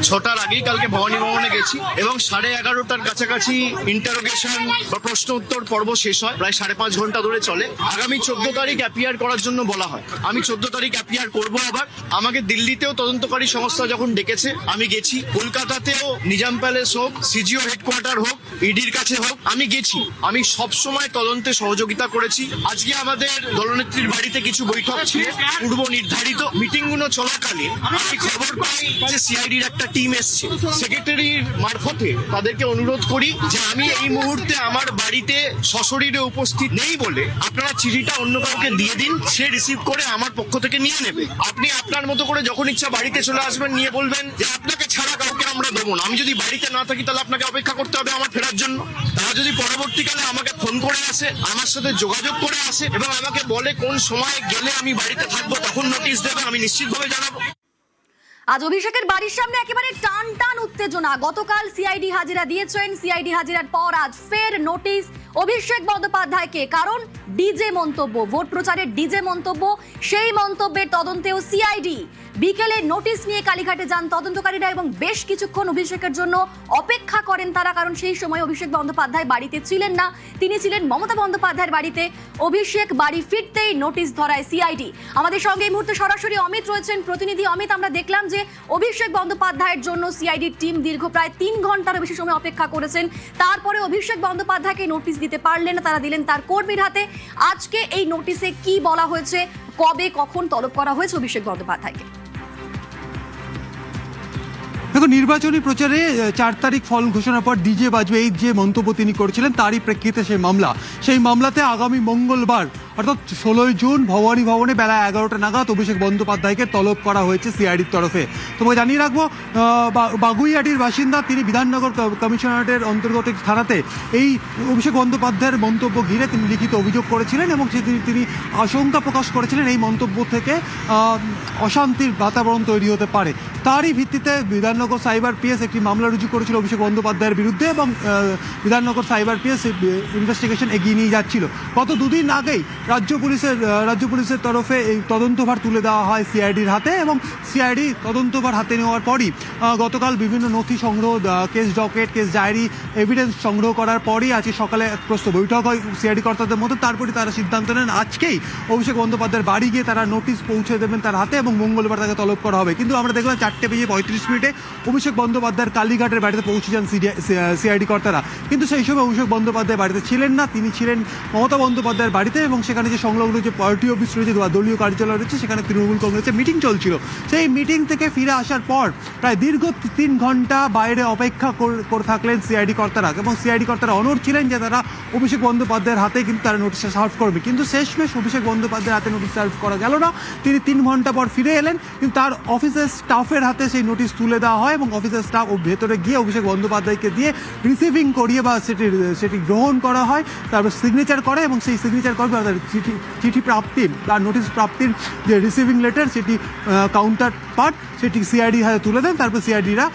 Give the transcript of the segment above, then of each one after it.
6টার আগেই কালকে ভবানী ভবনে গেছি এবং 11:30টার কাছাকাছি ইন্টারোগেশন বা প্রশ্ন উত্তর পর্ব শেষ হয়, প্রায় 5.5 ঘন্টা ধরে চলে। আগামী 14 তারিখ অ্যাপিয়ার করার জন্য বলা হয়। আমি 14 তারিখ অ্যাপিয়ার করবো। আবার আমাকে দিল্লিতেও তদন্তকারী সংস্থা যখন ডেকেছে আমি গেছি, কলকাতাতেও নিজাম প্যালেস হোক, সিজিও হেডকোয়ার্টার হোক, ইডির কাছে হোক, আমি গেছি। আমি সবসময় তদন্তে সহযোগিতা করেছি। আজকে আমাদের দলনেত্রীর বাড়িতে কিছু বৈঠক ছিল পূর্ব নির্ধারিত। মিটিং গুলো চলাকালীন আমি খবর পাই যে সিআইডির একটা টিম এসছে। সেক্রেটারির মারফতে তাদেরকে অনুরোধ করি যে আমি এই মুহূর্তে আমার বাড়িতে সশরীরে উপস্থিত নেই বলে আপনারা চিঠিটা অন্য কাউকে দিয়ে দিন, সে রিসিভ করে আমার পক্ষ থেকে নিয়ে নেবে। আপনি আপনার মতো করে যখন ইচ্ছা বাড়িতে চলে আসবেন, নিয়ে বলবেন যে আপনাকে ছাড়া কাউকে আমরা দেবো না। আমি যদি বাড়িতে না থাকি তাহলে আপনাকে অপেক্ষা করতে হবে আমার ফেরার জন্য। তারা যদি পরবর্তীকালে আমাকে ফোন করে আসে, আমার সাথে যোগাযোগ করে আসে এবং আমাকে বলে কোন সময় গেলে আমি বাড়িতে থাকবো, তখন নোটিশ দেবে, আমি নিশ্চিতভাবে জানাবো। আজ অভিষেকের বাড়ির সামনে একেবারে টান টান উত্তেজনা। গতকাল সিআইডি হাজিরা দিয়েছেন, সিআইডি হাজিরার পর আজ ফের নোটিশ অভিষেক বন্দ্যোপাধ্যায়কে। কারণ ডিজে মন্তব্য, ভোট প্রচারের ডিজে মন্তব্য, সেই মন্তব্যের তদন্তেও সিআইডি। বিকেলে নোটিশ নিয়ে কালীঘাটে যান তদন্তকারীরা এবং বেশ কিছুক্ষণ অভিষেকের জন্য অপেক্ষা করেন তারা। কারণ সেই সময় অভিষেক বন্দ্যোপাধ্যায় বাড়িতে ছিলেন না, তিনি ছিলেন মমতা বন্দ্যোপাধ্যায়ের বাড়িতে। অভিষেক বাড়ি ফিরতেই নোটিশ ধরায় সিআইডি। আমাদের সঙ্গে এই মুহূর্তে সরাসরি অমিত রয়েছেন, প্রতিনিধি অমিত। আমরা দেখলাম যে অভিষেক বন্দ্যোপাধ্যায়ের জন্য সিআইডির টিম দীর্ঘ প্রায় 3 ঘন্টারও বেশি সময় অপেক্ষা করেছেন। তারপরে অভিষেক বন্দ্যোপাধ্যায়কে নোটিশ দিতে পারলেন না, তারা দিলেন তার কর্মীর হাতে। আজকে এই নোটিশে কি বলা হয়েছে, কবে কখন তলব করা হয়েছে অভিষেক বন্দ্যোপাধ্যায়কে? দেখো, নির্বাচনী প্রচারে 4 তারিখ ফল ঘোষণার পর ডিজে বাজবে এই যে মন্তব্য তিনি করেছিলেন, তারই প্রেক্ষিতে সেই মামলাতে আগামী মঙ্গলবার অর্থাৎ 16 জুন ভবানী ভবনে বেলা 11টা নাগাদ অভিষেক বন্দ্যোপাধ্যায়কে তলব করা হয়েছে সিআইডির তরফে। তোমাকে জানিয়ে রাখবো, বাগুইয়াটির বাসিন্দা তিনি বিধাননগর কমিশনারেটের অন্তর্গত থানাতে এই অভিষেক বন্দ্যোপাধ্যায়ের মন্তব্য ঘিরে তিনি লিখিত অভিযোগ করেছিলেন এবং তিনি আশঙ্কা প্রকাশ করেছিলেন এই মন্তব্য থেকে অশান্তির বাতাবরণ তৈরি হতে পারে। তারই ভিত্তিতে বিধাননগর সাইবার পিএস একটি মামলা রুজু করেছিল অভিষেক বন্দ্যোপাধ্যায়ের বিরুদ্ধে এবং বিধাননগর সাইবার পিএস ইনভেস্টিগেশন এগিয়ে নিয়ে যাচ্ছিল। গত 2 দিন আগেই রাজ্য পুলিশের তরফে এই তদন্তভার তুলে দেওয়া হয় সিআইডির হাতে এবং সিআইডি তদন্তভার হাতে নেওয়ার পরই গতকাল বিভিন্ন নথি সংগ্রহ, case docket, case diary, evidence সংগ্রহ করার পরই আজকে সকালে প্রস্ত বৈঠক হয় সিআইডি কর্তাদের মধ্যে। তারপরে তারা সিদ্ধান্ত নেন আজকেই অভিষেক বন্দ্যোপাধ্যায়ের বাড়ি গিয়ে তারা নোটিশ পৌঁছে দেবেন তার হাতে এবং মঙ্গলবার তাকে তলব করা হবে। কিন্তু আমরা দেখলাম 4:35 অভিষেক বন্দ্যোপাধ্যায়ের কালীঘাটের বাড়িতে পৌঁছে যান সিআইডি কর্তারা। কিন্তু সেই সময় অভিষেক বন্দ্যোপাধ্যায় বাড়িতে ছিলেন না, তিনি ছিলেন মমতা বন্দ্যোপাধ্যায়ের বাড়িতে এবং সেখানে যে সংলগ্ন যে পার্টি অফিস রয়েছে, দলীয় কার্যালয় রয়েছে, সেখানে তৃণমূল কংগ্রেসের মিটিং চলছিল। সেই মিটিং থেকে ফিরে আসার পর প্রায় দীর্ঘ 3 ঘন্টা বাইরে অপেক্ষা করে থাকলেন সিআইডি কর্তারা এবং সিআইডি কর্তারা অনড় ছিলেন যে তারা অভিষেক বন্দ্যোপাধ্যায়ের হাতে কিন্তু তারা নোটিশটা সার্ভ করবে। কিন্তু শেষমেশ অভিষেক বন্দ্যোপাধ্যায়ের হাতে নোটিশ সার্ভ করা গেল না। তিনি 3 ঘন্টা পর ফিরে এলেন, কিন্তু তার অফিসের স্টাফের হাতে সেই নোটিশ তুলে দেওয়া হয় এবং অফিসের স্টাফ ভেতরে গিয়ে অভিষেক বন্দ্যোপাধ্যায়কে দিয়ে রিসিভিং করিয়ে বা সেটি গ্রহণ করা হয়, তারপর সিগনেচার করে এবং সেই সিগনেচার করবে চিঠি প্রাপ্তি বা নোটিশ প্রাপ্তির যে রিসিভিং লেটার, সেটি কাউন্টার পার্ট, সেটি সিআইডির হাতে তুলে দেন। তারপর সিআইডিরা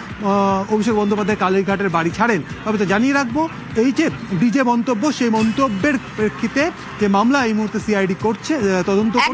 অভিষেক বন্দ্যোপাধ্যায় কালীঘাটের বাড়ি ছাড়েন। তবে তো জানিয়ে রাখবো, এই যে ডিজে মন্তব্য, সেই মন্তব্যের প্রেক্ষিতে যে মামলা এই মুহূর্তে সিআইডি করছে, তদন্ত করছে,